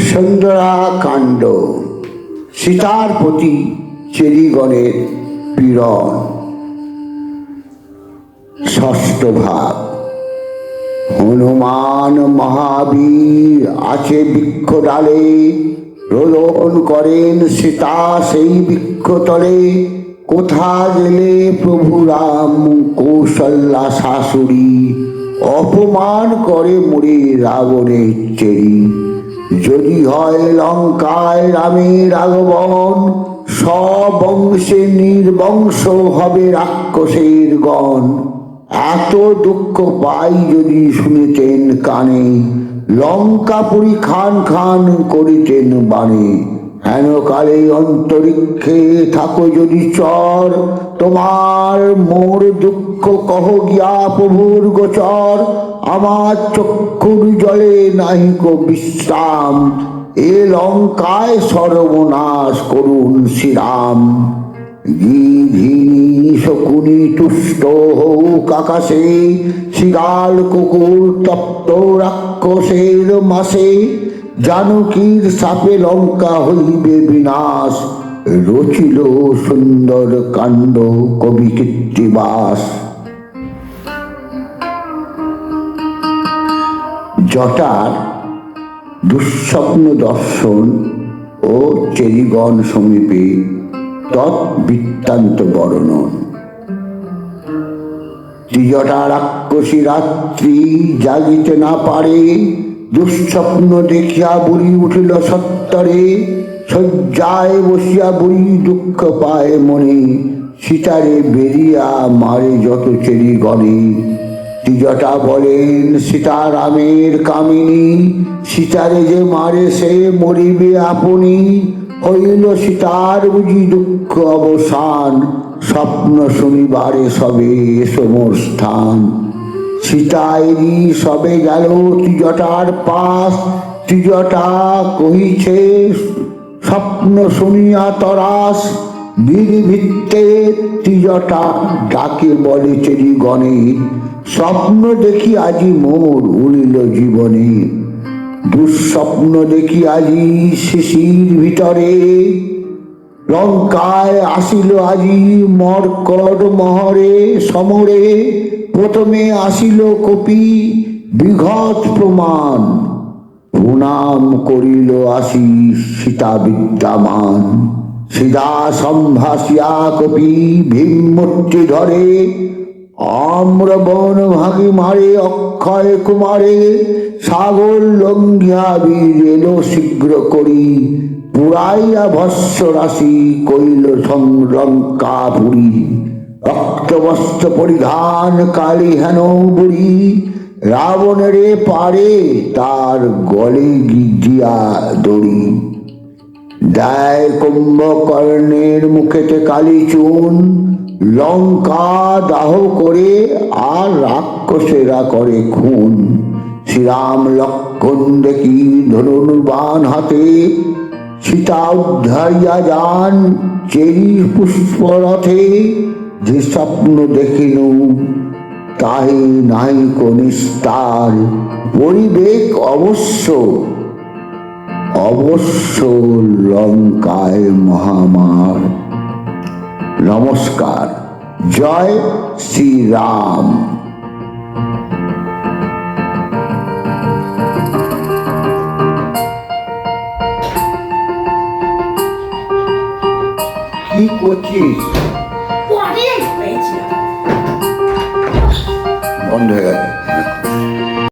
সুন্দরা কাণ্ড, সীতার প্রতি চেরিগণের পীড়ন। ষষ্ঠ ভাগ। হনুমান মহাবীর আছে বৃক্ষ ডালে, রোদন করেন সীতা সেই বৃক্ষতলে। কোথা গেলে প্রভু রাম কৌশল্যা শাশুড়ি, অপমান করে মুড়ে রাবণের চেরি। যদি হয় লঙ্কায় রামের আগমন, সবংশে নির্বংশ হবে রাক্ষসের গণ। এত দুঃখ পাই যদি শুনিতেন কানে, লঙ্কাপুরী খান খান করিতেন বাণে। হেন কালে অন্তরিক্ষে থাকো যদি চর, তোমার মোর দুঃখ কহ গিয়া প্রভুর গোচর। আমার চক্ষুর জলে নাহিক বিশ্রাম, এ লঙ্কায় সর্বনাশ করুন শ্রীরাম। গিধি শকুনি তুষ্ট হোক আকাশে, শিগাল কুকুর তপ্ত রাক্ষসের মাসে। জানকীর সাপে লঙ্কা হইবে বিনাশ, রচিল সুন্দর কাণ্ড কবি কৃত্তিবাস। জটার দুঃস্বপ্ন দর্শন ও চেরিগণ সমীপে তৎবৃত্তান্ত বর্ণন। ত্রিজটা রাক্ষসী রাত্রি জাগিতে না পারে, দুঃস্বপ্ন দেখিয়া বুড়ি উঠিল সত্তরে। শয্যায় বসিয়া বুড়ি দুঃখ পায় মনে, সীতারে বেরিয়া মারে যত চেরিগণে। ত্রিজটা বলেন সীতারামের কামিনী, সীতারে যে মারে সে মরিবে আপনি। হইল সীতার বুঝি দুঃখ অবসান, স্বপ্ন শুনিবারে সবে এসো মোর স্থান। সীতায়েরই সবে গেল ত্রিজটার পাশ, ত্রিজটা কহিছে স্বপ্ন শুনিয়া তরাস। নির্ভিত্তে ত্রিজটা ডাকে বলে চেরিগণে, স্বপ্ন দেখি আজি মোর উড়িল জীবনে। দুঃস্বপ্ন দেখি আজি শিশির ভিতরে, লঙ্কায় আসিল আজি মর্কট মহরে সমরে। প্রথমে আসিল কপি বিঘত প্রমাণ, প্রণাম করিল আসি সীতা বিদ্যামান। সীতা সম্ভাসিয়া কপি ভীমমূর্তি ধরে, আম্র বন ভাগি মারে অক্ষয় কুমারে। সাগর লঙ্ঘিয়া বীর এলো শীঘ্র করি, পুরাইয়া ভস্য রাশি কইল লঙ্কাপুরী। রক্তবস্ত্র পরিধান কালী হেন বুড়ি, রাবণেরে পারে তার গলে গিয়া দড়ি। দেয় কুম্ভকর্ণের মুখেতে কালী চুন, লঙ্কা দাহ করে আর রাক্ষসেরা করে খুন। শ্রীরাম লক্ষণ দেখি ধনুর্বাণ হাতে, সীতা উদ্ধারিয়া যান চেরি পুষ্পরথে। যে স্বপ্ন দেখিনু তাহে নাহিক নিস্তার, পরিবেক অবশ্য অবশ্য লঙ্কায় মহামার। নমস্কার। জয় শ্রীরাম। কি করছিস? বন্ধ হয়ে গেছে।